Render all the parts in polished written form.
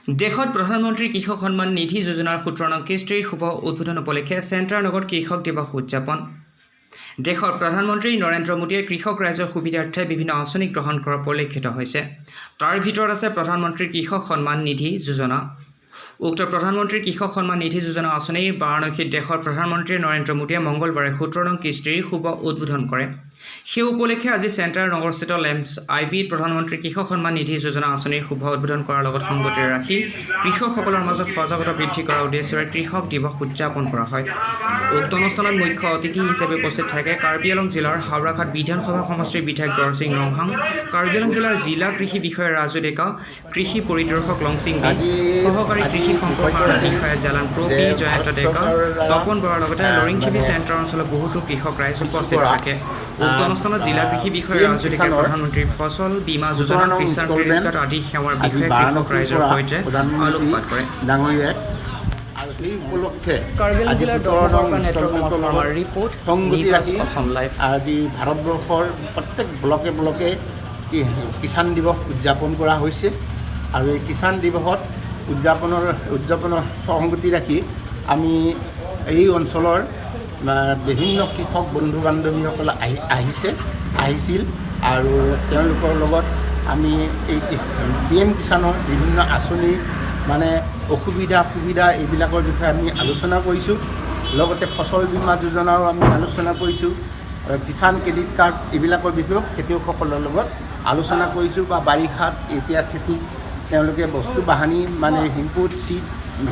দেশত প্ৰধানমন্ত্ৰী কৃষক সন্মান নিধি যোজনাৰ 17নং কিস্তিৰ শুভ উদ্বোধন উপলক্ষে চেণ্টাৰ নগৰত কৃষক দিৱস উদযাপন। দেশৰ প্ৰধানমন্ত্ৰী নৰেন্দ্ৰ মোদীয়ে কৃষক ৰাইজৰ সুবিধাৰ্থে বিভিন্ন আঁচনি গ্ৰহণ কৰা পৰিলক্ষিত হৈছে। তাৰ ভিতৰত আছে প্ৰধানমন্ত্ৰী কৃষক সন্মান নিধি যোজনা। উক্ত প্ৰধানমন্ত্ৰী কৃষক সন্মান নিধি যোজনা আঁচনিৰ বাৰাণসীত দেশৰ প্ৰধানমন্ত্ৰী নৰেন্দ্ৰ মোদীয়ে মঙলবাৰে 17নং কিস্তিৰ শুভ উদ্বোধন কৰে। সেই উপলক্ষে আজি চেণ্টাৰ নগৰস্থিত লেম্পছ আইবিত প্ৰধানমন্ত্ৰী কৃষক সন্মান নিধি যোজনা আঁচনিৰ শুভ উদ্বোধন কৰাৰ লগত সংগতি ৰাখি কৃষকসকলৰ মাজত সজাগতা বৃদ্ধি কৰাৰ উদ্দেশ্যেৰে কৃষক দিৱস উদযাপন কৰা হয়। উক্ত অনুষ্ঠানত মুখ্য অতিথি হিচাপে উপস্থিত থাকে কাৰ্বি আংলং জিলাৰ হাওৰাঘাট বিধানসভা সমষ্টিৰ বিধায়ক দৰসিং ৰংহাং, কাৰ্বি আংলং জিলাৰ জিলা কৃষি বিষয়া ৰাজু ডেকা, কৃষি পৰিদৰ্শক লংচিং বি, সহকাৰী কৃষি সম্প্ৰসাৰণ বিষয়া জালান প্ৰবি, জয়ন্ত ডেকা, তপন বৰাৰ লগতে লৰিংথিবি চেণ্টাৰ অঞ্চলৰ বহুতো কৃষক ৰাইজ উপস্থিত থাকে। উক্ত অনুষ্ঠানত জিলা কৃষি বিষয়া ৰাজু ডেকাই প্ৰধানমন্ত্ৰী ফচল বীমা যোজনা, কিষাণ ক্ৰেডিট কাৰ্ড আদি সেৱাৰ বিষয়ে কৃষক ৰাইজৰ সৈতে আলোকপাত কৰে। এই উপলক্ষে কাৰ্বি আংলং জিলাৰ ৰিপৰ্ট সংগতি ৰাখি অসম লাইভ। আজি ভাৰতবৰ্ষৰ প্ৰত্যেক ব্লকে ব্লকে কিষাণ দিৱস উদযাপন কৰা হৈছে আৰু এই কিষাণ দিৱসত উদযাপনৰ সংগতি ৰাখি আমি এই অঞ্চলৰ বিভিন্ন কৃষক বন্ধু বান্ধৱীসকল আহিছিল আৰু তেওঁলোকৰ লগত আমি এই PM কিষাণৰ বিভিন্ন আঁচনি সুবিধা এইবিলাকৰ বিষয়ে আমি আলোচনা কৰিছোঁ। লগতে ফচল বীমা যোজনাৰো আমি আলোচনা কৰিছোঁ। কিষাণ ক্ৰেডিট কাৰ্ড এইবিলাকৰ বিষয়েও খেতিয়কসকলৰ লগত আলোচনা কৰিছোঁ। বা বাৰিষাত এতিয়া খেতি তেওঁলোকে বস্তু বাহানি ইনপুট চিড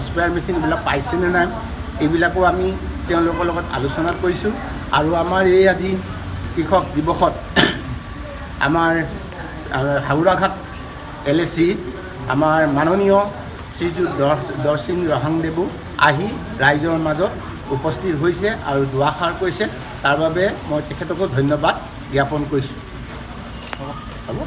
স্প্ৰেয়াৰ মেচিন এইবিলাক পাইছেনে নাই এইবিলাকো আমি তেওঁলোকৰ লগত আলোচনা কৰিছোঁ। আৰু আমাৰ এই আজি কৃষক দিৱসত আমাৰ হাওৰাঘাট LAC আমাৰ মাননীয় শ্ৰীযুত দৰসিং ৰংহাংদেৱো আহি ৰাইজৰ মাজত উপস্থিত হৈছে আৰু দুআষাৰ কৰিছে। তাৰ বাবে মই তেখেতকো ধন্যবাদ জ্ঞাপন কৰিছোঁ। হ'ব।